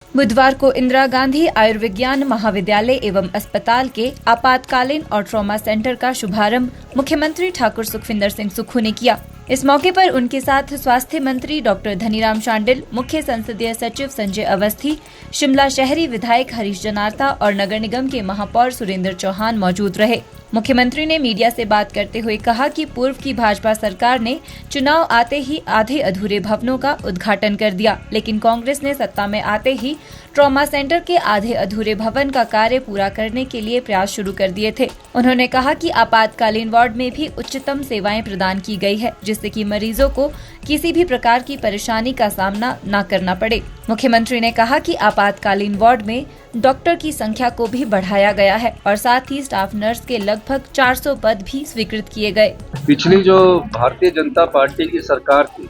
बुधवार को इंदिरा गांधी आयुर्विज्ञान महाविद्यालय एवं अस्पताल के आपातकालीन और ट्रॉमा सेंटर का शुभारंभ मुख्यमंत्री ठाकुर सुखविंदर सिंह सुक्खू ने किया। इस मौके पर उनके साथ स्वास्थ्य मंत्री डॉक्टर धनीराम शांडिल, मुख्य संसदीय सचिव संजय अवस्थी, शिमला शहरी विधायक हरीश जनार्था और नगर निगम के महापौर सुरेंद्र चौहान मौजूद रहे। मुख्यमंत्री ने मीडिया से बात करते हुए कहा कि पूर्व की भाजपा सरकार ने चुनाव आते ही आधे अधूरे भवनों का उद्घाटन कर दिया, लेकिन कांग्रेस ने सत्ता में आते ही ट्रॉमा सेंटर के आधे अधूरे भवन का कार्य पूरा करने के लिए प्रयास शुरू कर दिए थे। उन्होंने कहा कि आपातकालीन वार्ड में भी उच्चतम सेवाएं प्रदान की गई है, जिससे कि मरीजों को किसी भी प्रकार की परेशानी का सामना न करना पड़े। मुख्यमंत्री ने कहा कि आपातकालीन वार्ड में डॉक्टर की संख्या को भी बढ़ाया गया है और साथ ही स्टाफ नर्स के लगभग 400 पद भी स्वीकृत किए गए। पिछली जो भारतीय जनता पार्टी की सरकार थी,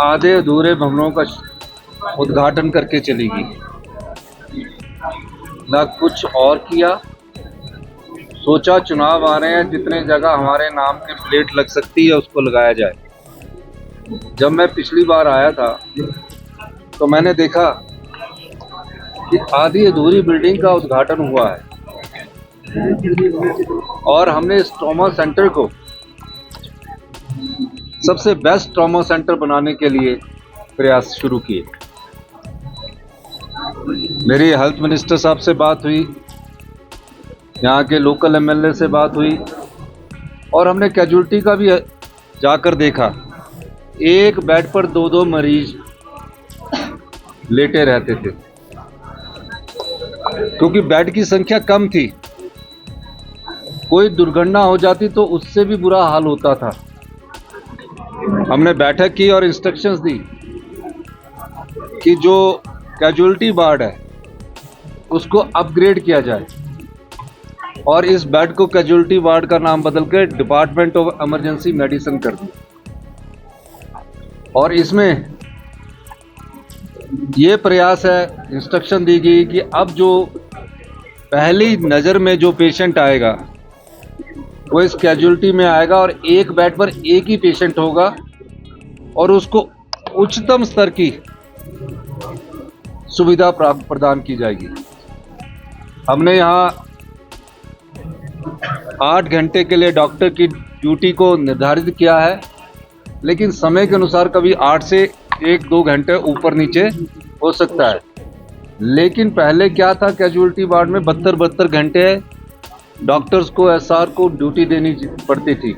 आधे अधूरे भवनों का उद्घाटन करके चली गई, ना कुछ और किया। सोचा चुनाव आ रहे हैं, जितने जगह हमारे नाम की प्लेट लग सकती है उसको लगाया जाए। जब मैं पिछली बार आया था तो मैंने देखा कि आधी अधूरी बिल्डिंग का उद्घाटन हुआ है और हमने इस ट्रॉमा सेंटर को सबसे बेस्ट ट्रॉमा सेंटर बनाने के लिए प्रयास शुरू किए। मेरी हेल्थ मिनिस्टर साहब से बात हुई, यहाँ के लोकल एमएलए से बात हुई और हमने कैजुअल्टी का भी जाकर देखा। एक बेड पर 2-2 मरीज लेटे रहते थे क्योंकि बेड की संख्या कम थी। कोई दुर्घटना हो जाती तो उससे भी बुरा हाल होता था। हमने बैठक की और इंस्ट्रक्शंस दी कि जो कैजुअल्टी वार्ड है उसको अपग्रेड किया जाए और इस बेड को कैजुअल्टी वार्ड का नाम बदल कर डिपार्टमेंट ऑफ इमरजेंसी मेडिसिन कर दिया। और इसमें ये प्रयास है, इंस्ट्रक्शन दी गई कि अब जो पहली नज़र में जो पेशेंट आएगा वो इस कैजुअल्टी में आएगा और एक बेड पर एक ही पेशेंट होगा और उसको उच्चतम स्तर की सुविधा प्रदान की जाएगी। हमने यहाँ 8 घंटे के लिए डॉक्टर की ड्यूटी को निर्धारित किया है, लेकिन समय के अनुसार कभी 8 से 1-2 घंटे ऊपर नीचे हो सकता है। लेकिन पहले क्या था, कैजुअल्टी वार्ड में 72 घंटे डॉक्टर्स को, एसआर को ड्यूटी देनी पड़ती थी।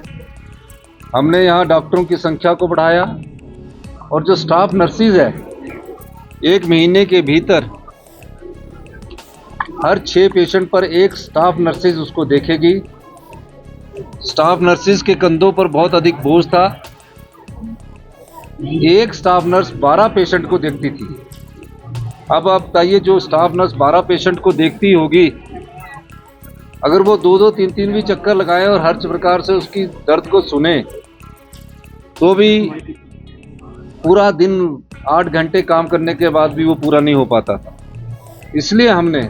हमने यहाँ डॉक्टरों की संख्या को बढ़ाया और जो स्टाफ नर्सिस है 1 महीने के भीतर हर 6 पेशेंट पर एक स्टाफ नर्सिस उसको देखेगी। स्टाफ नर्सिस के कंधों पर बहुत अधिक बोझ था। एक स्टाफ नर्स 12 पेशेंट को देखती थी। अब आप बताइए, जो स्टाफ नर्स 12 पेशेंट को देखती होगी, अगर वो 2-2, 3-3 भी चक्कर लगाएं और हर प्रकार से उसकी दर्द को सुने तो भी पूरा दिन 8 घंटे काम करने के बाद भी वो पूरा नहीं हो पाता था। इसलिए हमने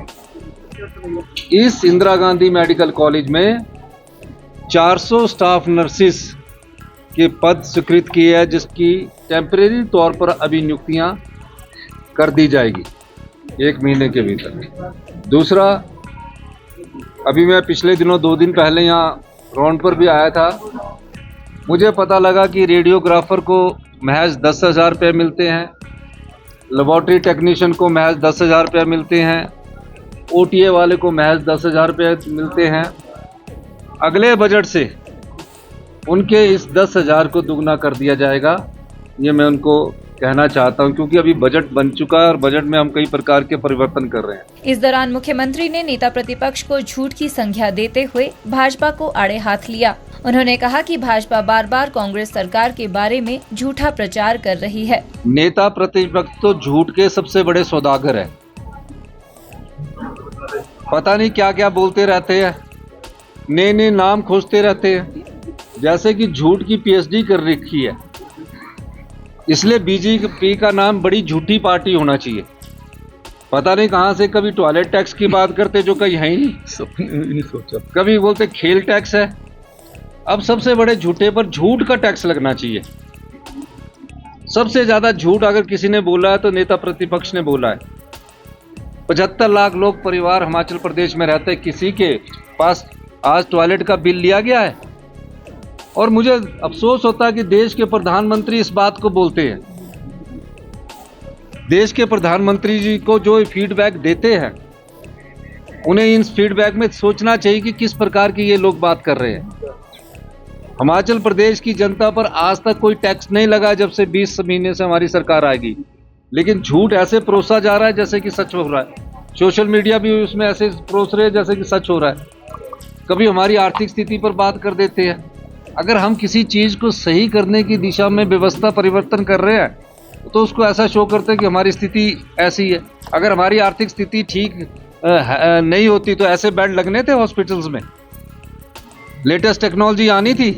इस इंदिरा गांधी मेडिकल कॉलेज में 400 स्टाफ नर्सिस के पद स्वीकृत किए हैं, जिसकी टेम्परेरी तौर पर अभी नियुक्तियां कर दी जाएगी 1 महीने के भीतर। दूसरा, अभी मैं पिछले दिनों 2 दिन पहले यहाँ राउंड पर भी आया था। मुझे पता लगा कि रेडियोग्राफर को महज 10,000 रुपये मिलते हैं, लेबॉर्ट्री टेक्नीशियन को महज 10,000 रुपये मिलते हैं, ओटीए वाले को महज 10,000 रुपये मिलते हैं। अगले बजट से उनके इस 10,000 को दुगना कर दिया जाएगा, ये मैं उनको कहना चाहता हूं, क्योंकि अभी बजट बन चुका है और बजट में हम कई प्रकार के परिवर्तन कर रहे हैं। इस दौरान मुख्यमंत्री ने नेता प्रतिपक्ष को झूठ की संज्ञा देते हुए भाजपा को आड़े हाथ लिया। उन्होंने कहा कि भाजपा बार बार कांग्रेस सरकार के बारे में झूठा प्रचार कर रही है। नेता प्रतिपक्ष तो झूठ के सबसे बड़े सौदागर है। पता नहीं क्या क्या बोलते रहते हैं, नए नाम खोजते रहते हैं, जैसे कि झूठ की पीएचडी कर रखी है। इसलिए बीजेपी का नाम बड़ी झूठी पार्टी होना चाहिए। पता नहीं कहां से कभी टॉयलेट टैक्स की बात करते जो कहीं है ही नहीं सोचा, कभी बोलते खेल टैक्स है। अब सबसे बड़े झूठे पर झूठ का टैक्स लगना चाहिए। सबसे ज्यादा झूठ अगर किसी ने बोला है तो नेता प्रतिपक्ष ने बोला है। 75 लाख लोग परिवार हिमाचल प्रदेश में रहते, किसी के पास आज टॉयलेट का बिल लिया गया है? और मुझे अफसोस होता है कि देश के प्रधानमंत्री इस बात को बोलते हैं। देश के प्रधानमंत्री जी को जो फीडबैक देते हैं, उन्हें इन फीडबैक में सोचना चाहिए कि किस प्रकार की ये लोग बात कर रहे हैं। हिमाचल प्रदेश की जनता पर आज तक कोई टैक्स नहीं लगा जब से 20 महीने से हमारी सरकार आएगी, लेकिन झूठ ऐसे परोसा जा रहा है जैसे कि सच हो रहा है। सोशल मीडिया भी उसमें ऐसे परोस रहे हैं जैसे कि सच हो रहा है। कभी हमारी आर्थिक स्थिति पर बात कर देते हैं। अगर हम किसी चीज को सही करने की दिशा में व्यवस्था परिवर्तन कर रहे हैं तो उसको ऐसा शो करते हैं कि हमारी स्थिति ऐसी है। अगर हमारी आर्थिक स्थिति ठीक नहीं होती तो ऐसे बेड लगने थे हॉस्पिटल्स में, लेटेस्ट टेक्नोलॉजी आनी थी।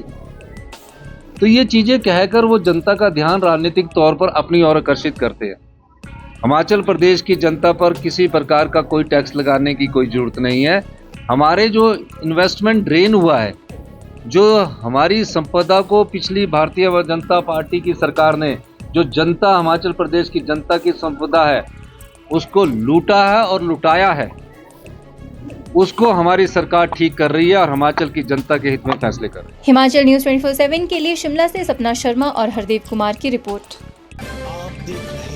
तो ये चीजें कहकर वो जनता का ध्यान राजनीतिक तौर पर अपनी ओर आकर्षित करते हैं। हिमाचल प्रदेश की जनता पर किसी प्रकार का कोई टैक्स लगाने की कोई जरूरत नहीं है। हमारे जो इन्वेस्टमेंट ड्रेन हुआ है, जो हमारी संपदा को पिछली भारतीय जनता पार्टी की सरकार ने, जो जनता हिमाचल प्रदेश की जनता की संपदा है उसको लूटा है और लुटाया है, उसको हमारी सरकार ठीक कर रही है और हिमाचल की जनता के हित में फैसले कर रही है। हिमाचल न्यूज़ 24/7 के लिए शिमला से सपना शर्मा और हरदेव कुमार की रिपोर्ट। आप देख रहे